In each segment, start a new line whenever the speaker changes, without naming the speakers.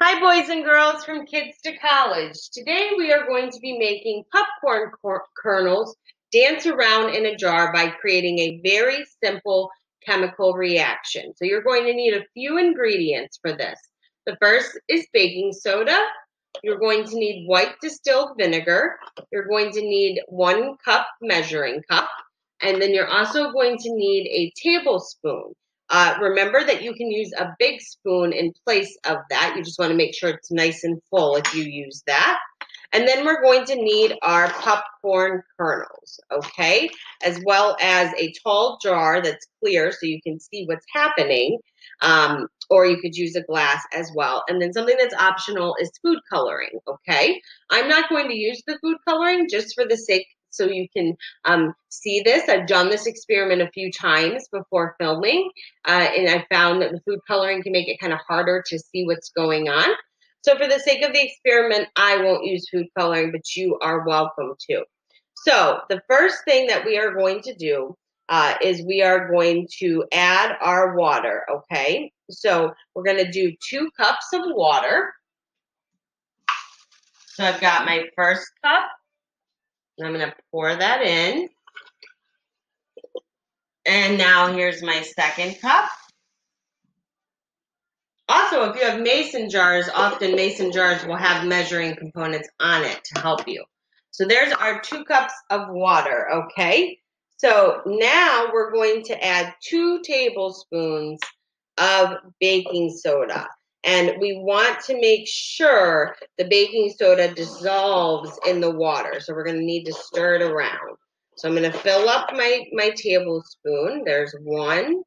Hi, boys and girls from Kids to College. Today we are going to be making popcorn kernels dance around in a jar by creating a very simple chemical reaction. So you're going to need a few ingredients for this. The first is baking soda. You're going to need white distilled vinegar. You're going to need 1 cup measuring cup. And then you're also going to need a tablespoon. Remember that you can use a big spoon in place of that. You just want to make sure it's nice and full if you use that. And then we're going to need our popcorn kernels, okay? As well as a tall jar that's clear so you can see what's happening. Or you could use a glass as well. And then something that's optional is food coloring, okay? I'm not going to use the food coloring just for the sake so you can see this. I've done this experiment a few times before filming, and I found that the food coloring can make it kind of harder to see what's going on. So for the sake of the experiment, I won't use food coloring, but you are welcome to. So the first thing that we are going to do is we are going to add our water, okay? So we're going to do 2 cups of water. So I've got my first cup. I'm going to pour that in. And now here's my second cup. Also, if you have mason jars, often mason jars will have measuring components on it to help you. So there's our 2 cups of water, okay? So now we're going to add 2 tablespoons of baking soda. And we want to make sure the baking soda dissolves in the water. So we're going to need to stir it around. So I'm going to fill up my tablespoon. There's 1.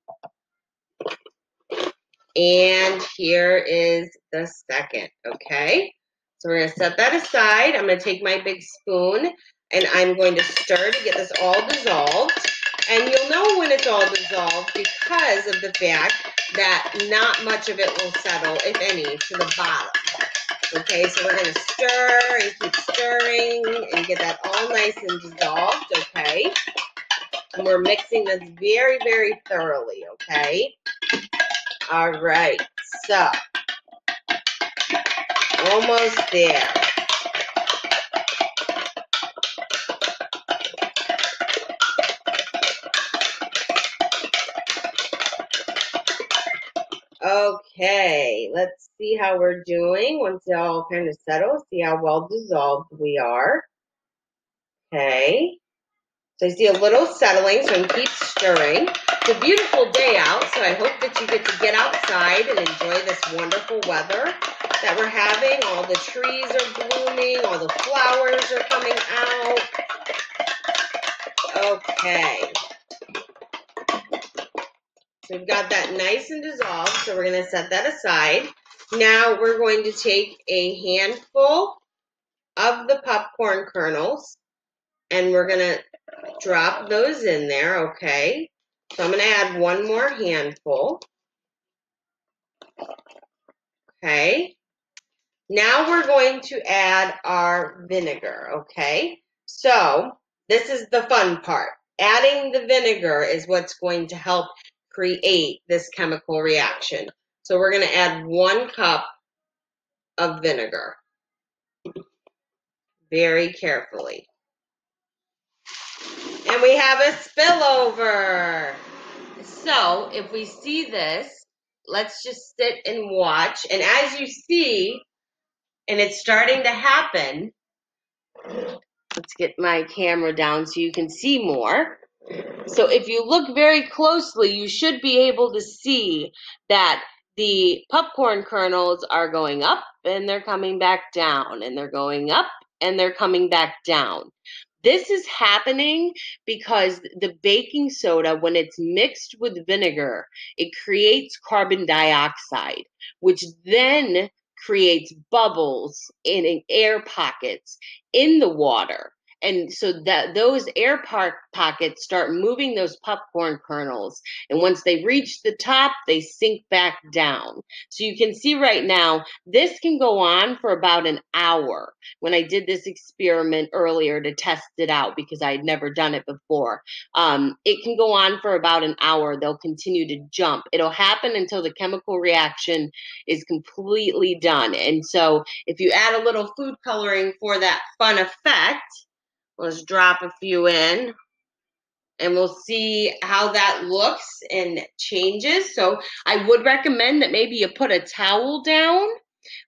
And here is the second, okay? So we're going to set that aside. I'm going to take my big spoon, and I'm going to stir to get this all dissolved. And you'll know when it's all dissolved because of the fact that not much of it will settle, if any, to the bottom. Okay, so we're going to stir and keep stirring and get that all nice and dissolved, okay? And we're mixing this very, very thoroughly, okay? All right, so almost there. Okay, let's see how we're doing once it all kind of settles. See how well dissolved we are. Okay, so I see a little settling, so I'm keep stirring. It's a beautiful day out, so I hope that you get to get outside and enjoy this wonderful weather that we're having. All the trees are blooming, all the flowers are coming out. Okay. So we've got that nice and dissolved, so we're going to set that aside. Now we're going to take a handful of the popcorn kernels, and we're going to drop those in there, okay? So I'm going to add 1 more handful. Okay. Now we're going to add our vinegar, okay? So this is the fun part. Adding the vinegar is what's going to help create this chemical reaction. So we're going to add 1 cup of vinegar very carefully. And we have a spillover. So if we see this, let's just sit and watch. And as you see, and it's starting to happen, let's get my camera down so you can see more. So if you look very closely, you should be able to see that the popcorn kernels are going up and they're coming back down, and they're going up and they're coming back down. This is happening because the baking soda, when it's mixed with vinegar, it creates carbon dioxide, which then creates bubbles and air pockets in the water. And so that those pockets start moving those popcorn kernels. And once they reach the top, they sink back down. So you can see right now, this can go on for about an hour. When I did this experiment earlier to test it out because I had never done it before, it can go on for about an hour. They'll continue to jump. It'll happen until the chemical reaction is completely done. And so if you add a little food coloring for that fun effect, let's drop a few in and we'll see how that looks and changes. So I would recommend that maybe you put a towel down,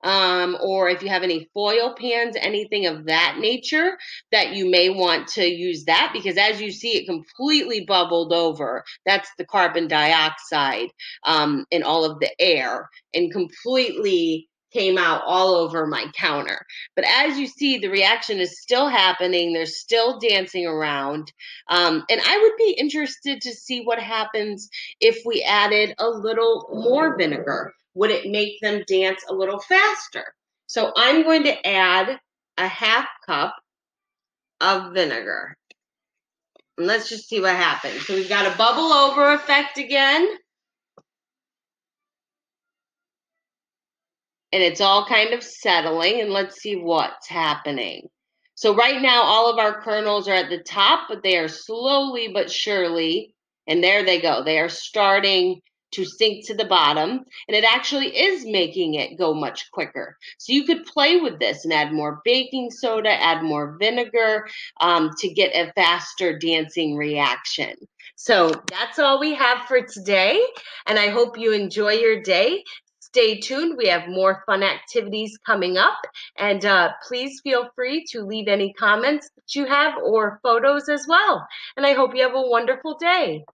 or if you have any foil pans, anything of that nature, that you may want to use that, because as you see, it completely bubbled over. That's the carbon dioxide in all of the air, and completely came out all over my counter. But as you see, the reaction is still happening. They're still dancing around. And I would be interested to see what happens if we added a little more vinegar. Would it make them dance a little faster? So I'm going to add a half cup of vinegar. And let's just see what happens. So we've got a bubble over effect again. And it's all kind of settling, and let's see what's happening. So right now, all of our kernels are at the top, but they are slowly but surely, and there they go. They are starting to sink to the bottom, and it actually is making it go much quicker. So you could play with this and add more baking soda, add more vinegar to get a faster dancing reaction. So that's all we have for today, and I hope you enjoy your day. Stay tuned. We have more fun activities coming up. And please feel free to leave any comments that you have or photos as well. And I hope you have a wonderful day.